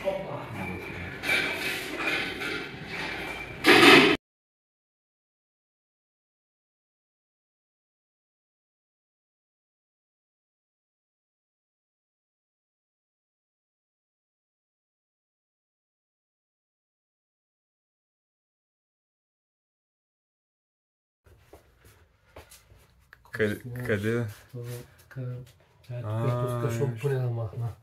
Опа! Къде? Това е тук, защото поне да махна.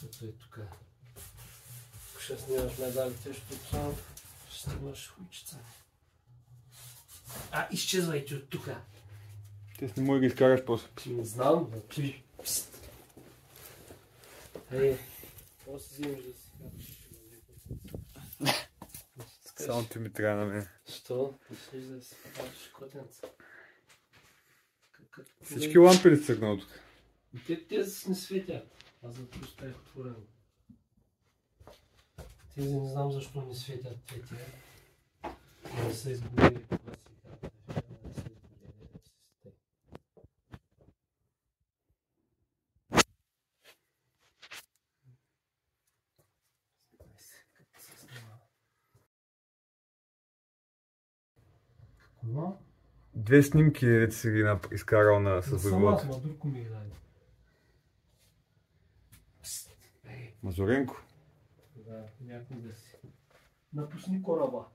Ето е тук. Ако ще снимаш медалите, защото ще снимаш хуйчица. Изчезвайте от тук. Ти не мога да ги изкараш после. Не знам. После си взимаш да си кажеш. Само ти ми трябва на мен. Що? Мислиш да си кажеш котенца? Всички лампи ли цъкнал тук? Тези не светят. Аз за това оставих отворено. Тези не знам защо не светят тези. Не са изгорели по класиката. Не са изгорели. Какво? Две снимки ли си ги изкарал с въглото? Ма друг ми ги даде. Мазуренко? Да, някой да си. Напусни кораба.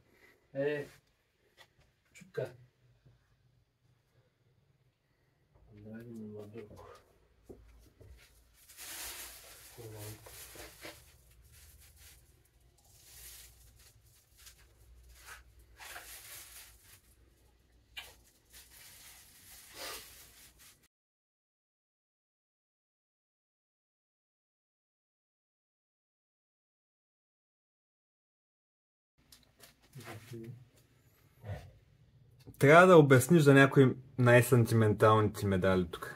Чука. Драги ми Мадурко. Трябва да обясниш за някои най-сантименталните медали тук.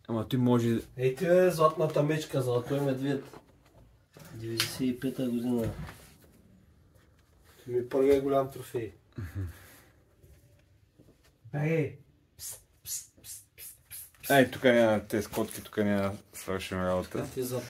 Ама ти може... Ей ти е златната мечка, златой медвед. 95-та година. Ми първият голям трофей. Ай, тук няма тези котки, тук няма свършим работа. Ти за